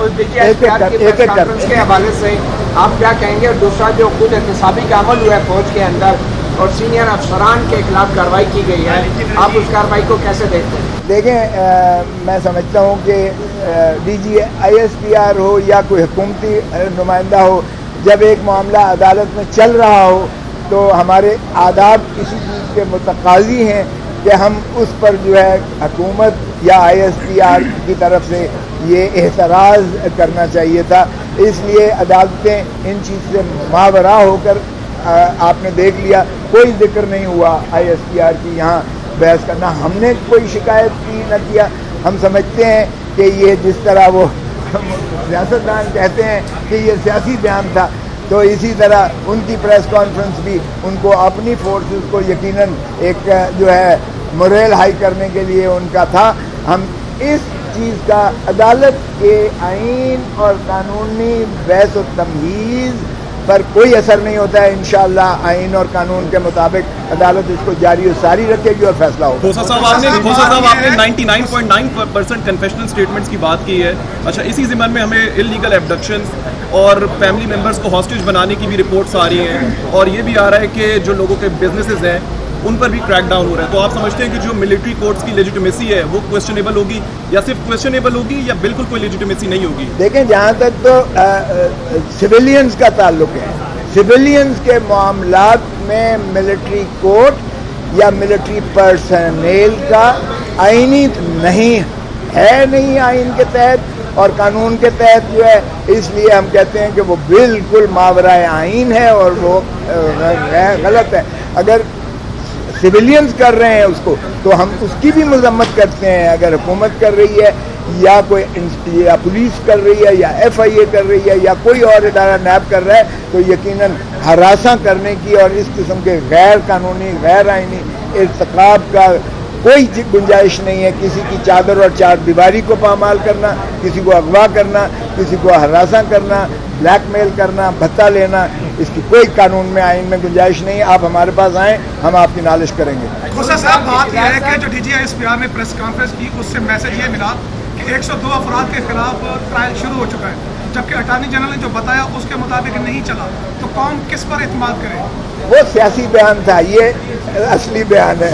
Conference के हवाले से आप क्या कहेंगे, और दूसरा जो खुद एहतसाबी का अमल हुआ है फौज के अंदर और सीनियर अफसरान के खिलाफ कार्रवाई की गई है, आप उस कार्रवाई को कैसे देखते हैं? देखें, मैं समझता हूँ कि DG ISPR हो या कोई हुकूमती नुमाइंदा हो, जब एक मामला अदालत में चल रहा हो तो हमारे आदाब किसी चीज़ के मुतकाज़ी हैं कि हम उस पर जो है हुकूमत या ISPR की तरफ से ये एतराज़ करना चाहिए था। इसलिए अदालतें इन चीज़ से मावरा होकर आपने देख लिया, कोई जिक्र नहीं हुआ ISPR की यहाँ बहस करना। हमने कोई शिकायत की न किया। हम समझते हैं कि ये जिस तरह वो सियासतदान कहते हैं कि ये सियासी बयान था, तो इसी तरह उनकी प्रेस कॉन्फ्रेंस भी उनको अपनी फोर्सेस को यकीनन एक जो है मोरल हाई करने के लिए उनका था। हम इस चीज़ का अदालत के आइन और कानूनी बहस और तमहीज़ पर कोई असर नहीं होता है। इंशाअल्लाह आइन और कानून के मुताबिक अदालत इसको जारी और सारी रखेगी और फैसला होगा। खोसा साहब आपने 99.9% कन्फेशनल स्टेटमेंट्स की बात की है। अच्छा, इसी ज़िम्मन में हमें इल्लीगल एब्डक्शंस और फैमिली मेम्बर्स को हॉस्टेज बनाने की भी रिपोर्ट्स आ रही हैं, और ये भी आ रहा है कि जो लोगों के बिजनेसेस हैं उन पर भी क्रैक डाउन हो रहा है। तो आप समझते हैं कि जो मिलिट्री कोर्ट्स की लेजिटिमेसी है वो क्वेश्चनेबल होगी, या सिर्फ क्वेश्चनेबल होगी, या बिल्कुल कोई लेजिटिमेसी नहीं होगी? देखें, जहाँ तक तो सिविलियंस का ताल्लुक है, सिविलियंस के मामलात में मिलिट्री कोर्ट या मिलिट्री पर्सनेल का आईनी नहीं है, नहीं आइन के तहत और कानून के तहत जो है, इसलिए हम कहते हैं कि वो बिल्कुल मावराए आइन है और वो गलत है। अगर सिविलियंस कर रहे हैं उसको तो हम उसकी भी मजम्मत करते हैं। अगर हुकूमत कर रही है या कोई या पुलिस कर रही है या FIA कर रही है या कोई और इदारा नैब कर रहा है, तो यकीनन हरासा करने की और इस किस्म के गैर कानूनी गैर आइनी इर्तिकाब का कोई गुंजाइश नहीं है। किसी की चादर और चार दीवारी को पामाल करना, किसी को अगवा करना, किसी को हरासा करना, ब्लैकमेल करना, भत्ता लेना, इसकी कोई कानून में आइन में गुंजाइश नहीं है। आप हमारे पास आएँ, हम आपकी नालिश करेंगे। खोसा साहब, बात यह है कि जो DG ISPR ने प्रेस कॉन्फ्रेंस की उससे मैसेज ये मिला कि 102 अफराद के खिलाफ ट्रायल शुरू हो चुका है, जबकि अटॉर्नी जनरल ने जो बताया उसके मुताबिक नहीं चला, तो कौन किस पर एतमाद करे? वो सियासी बयान था, ये असली बयान है।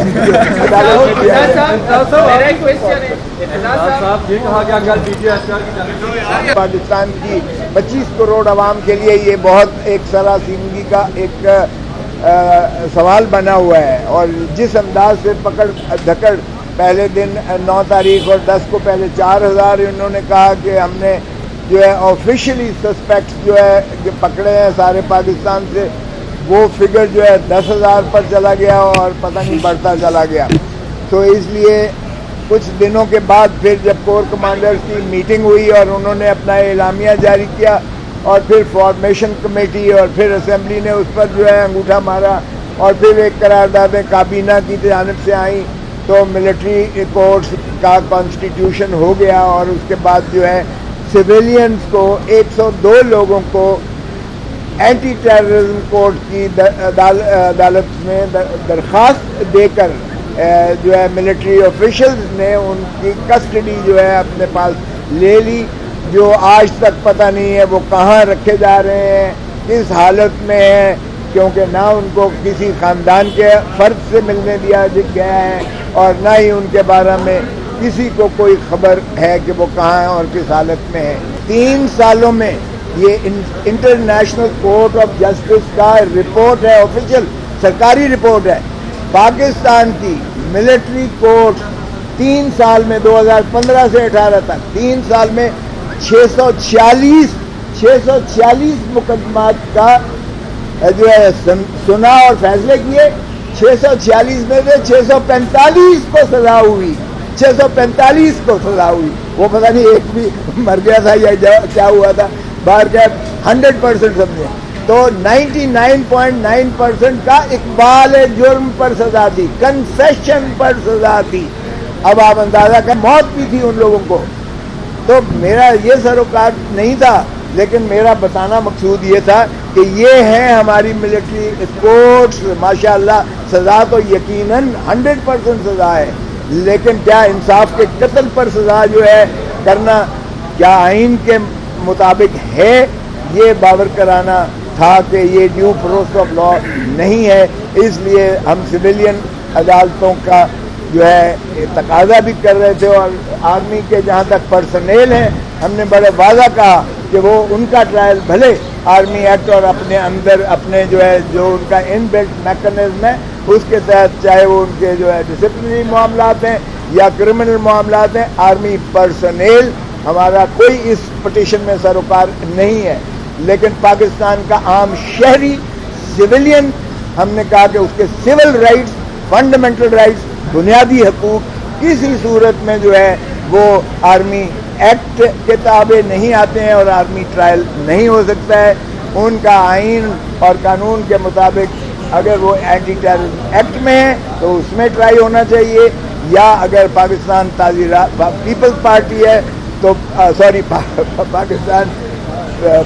पाकिस्तान की 25 करोड़ आवाम के लिए ये बहुत एक सरासीमगी का एक सवाल बना हुआ है, और जिस अंदाज से पकड़ धकड़ पहले दिन 9 तारीख और 10 को पहले 4000 इन्होंने कहा कि हमने जो है ऑफिशियली सस्पेक्ट्स जो है पकड़े हैं सारे पाकिस्तान से, वो फिगर जो है 10,000 पर चला गया और पता नहीं बढ़ता चला गया। तो इसलिए कुछ दिनों के बाद फिर जब कोर कमांडर्स की मीटिंग हुई और उन्होंने अपना एलामिया जारी किया, और फिर फॉर्मेशन कमेटी और फिर असेंबली ने उस पर जो है अंगूठा मारा, और फिर एक करारदादें काबीना की जानिब से आई, तो मिलिट्री कोर्ट्स का कॉन्स्टिट्यूशन हो गया। और उसके बाद जो है सिविलियंस को 102 लोगों को एंटी टेररिज्म कोर्ट की अदालत में दरख्वास्त देकर जो है मिलिट्री ऑफिशियल्स ने उनकी कस्टडी जो है अपने पास ले ली, जो आज तक पता नहीं है वो कहाँ रखे जा रहे हैं, किस हालत में है, क्योंकि ना उनको किसी ख़ानदान के फ़र्द से मिलने दिया गया है और ना ही उनके बारे में किसी को कोई खबर है कि वो कहाँ है और किस हालत में है। 3 सालों में ये इंटरनेशनल कोर्ट ऑफ जस्टिस का रिपोर्ट है, ऑफिशियल सरकारी रिपोर्ट है, पाकिस्तान की मिलिट्री कोर्ट 3 साल में 2015 से 18 तक 3 साल में 646 मुकदमात का जो है सुना और फैसले किए। 646 में से 645 को सजा हुई, 645 को सजा हुई। वो पता नहीं एक भी मर गया था या क्या हुआ था, बाहर क्या 100% समझे तो 99.9% का इकबाल जुर्म पर सजा थी, कन्फेशन पर सजा थी। अब आप अंदाजा कर, मौत भी थी उन लोगों को। तो मेरा ये सरोकार नहीं था, लेकिन मेरा बताना मकसूद ये था कि ये हैं हमारी मिलिट्री कोर्ट्स। माशाअल्लाह सज़ा तो यकीनन 100% सज़ा है, लेकिन क्या इंसाफ के कत्ल पर सज़ा जो है करना, क्या आइन के मुताबिक है, ये बावर कराना था कि ये ड्यू प्रोसेस ऑफ लॉ नहीं है। इसलिए हम सिविलियन अदालतों का जो है तकाजा भी कर रहे थे, और आर्मी के जहाँ तक पर्सनेल हैं हमने बड़े वादा कहा कि वो उनका ट्रायल भले आर्मी एक्ट और अपने अंदर अपने जो है जो उनका इनबिल्ट मैकेनिज्म है उसके तहत, चाहे वो उनके जो है डिसिप्लिनरी मामलात हैं या क्रिमिनल मामलात हैं, आर्मी पर्सनेल हमारा कोई इस पिटीशन में सरोकार नहीं है। लेकिन पाकिस्तान का आम शहरी सिविलियन, हमने कहा कि उसके सिविल राइट्स, फंडामेंटल राइट्स, बुनियादी हकूक किसी सूरत में जो है वो आर्मी एक्ट के ताबे नहीं आते हैं और आर्मी ट्रायल नहीं हो सकता है। उनका आइन और कानून के मुताबिक अगर वो एंटी टेररिज्म एक्ट में है तो उसमें ट्राई होना चाहिए, या अगर पाकिस्तान पीपल्स पार्टी है तो पाकिस्तान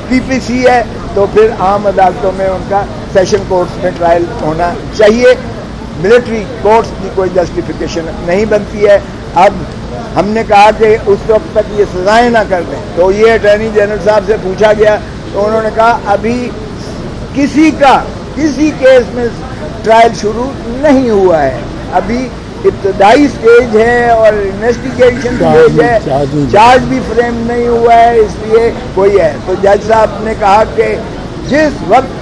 पीपीसी है तो फिर आम अदालतों में उनका सेशन कोर्ट्स में ट्रायल होना चाहिए। मिलिट्री कोर्ट्स की कोई जस्टिफिकेशन नहीं बनती है। अब हमने कहा कि उस वक्त तक ये सजाएं ना कर दें, तो ये अटॉर्नी जनरल साहब से पूछा गया तो उन्होंने कहा अभी किसी केस में ट्रायल शुरू नहीं हुआ है, अभी इब्तदाई स्टेज है और इन्वेस्टिगेशन स्टेज है, चार्ज भी फ्रेम नहीं हुआ है, इसलिए कोई है। तो जज साहब ने कहा कि जिस वक्त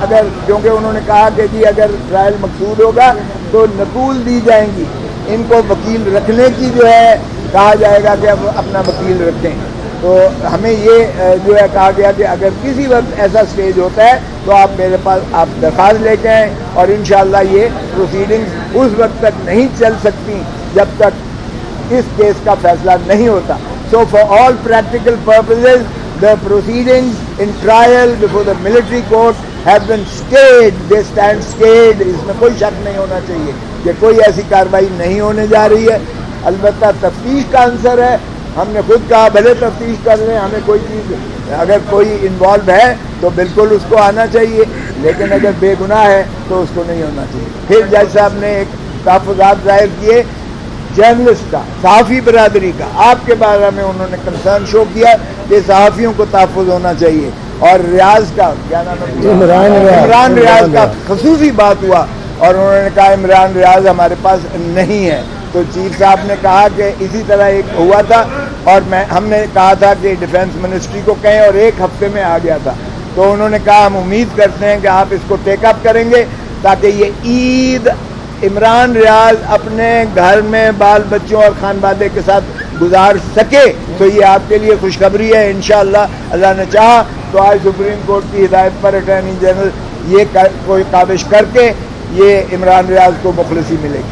अगर, क्योंकि उन्होंने कहा कि जी अगर ट्रायल मकसूद होगा तो नकूल दी जाएंगी, इनको वकील रखने की जो है कहा जाएगा कि अब अपना वकील रखें। तो हमें ये जो है कहा गया कि अगर किसी वक्त ऐसा स्टेज होता है तो आप मेरे पास आप दरख्वास्त लेके आएँ, और इंशाअल्लाह ये प्रोसीडिंग्स उस वक्त तक नहीं चल सकती जब तक इस केस का फैसला नहीं होता। So for all practical purposes the proceedings in trial before the military court have been stayed, they stand stayed। इसमें कोई शक नहीं होना चाहिए कि कोई ऐसी कार्रवाई नहीं होने जा रही है। अलबत्ता तफ्तीश का आंसर है, हमने खुद कहा भले तफ्तीश कर लें, हमें कोई चीज़ अगर कोई इन्वॉल्व है तो बिल्कुल उसको आना चाहिए, लेकिन अगर बेगुनाह है तो उसको नहीं होना चाहिए। फिर जज साहब ने एक तहफ़्फ़ुज़ात ज़ाहिर किए जर्नलिस्ट का, सहाफ़ी बरादरी का, आपके बारे में उन्होंने कंसर्न शो किया कि सहाफ़ियों को तहफ़्फ़ुज़ होना चाहिए, और रियाज का क्या नाम है, इमरान रियाज का खसूसी बात हुआ और उन्होंने कहा इमरान रियाज हमारे पास नहीं है। तो चीफ साहब ने कहा कि इसी तरह एक हुआ था और हमने कहा था कि डिफेंस मिनिस्ट्री को कहें और एक हफ्ते में आ गया था। तो उन्होंने कहा हम उम्मीद करते हैं कि आप इसको टेकअप करेंगे ताकि ये ईद इमरान रियाज अपने घर में बाल बच्चों और खानबादे के साथ गुजार सके। तो ये आपके लिए खुशखबरी है। इंशाअल्लाह अल्लाह ने चाहा तो आज सुप्रीम कोर्ट की हिदायत पर अटॉर्नी जनरल ये कोई काविश करके ये इमरान रियाज को मुखलसी मिलेगी।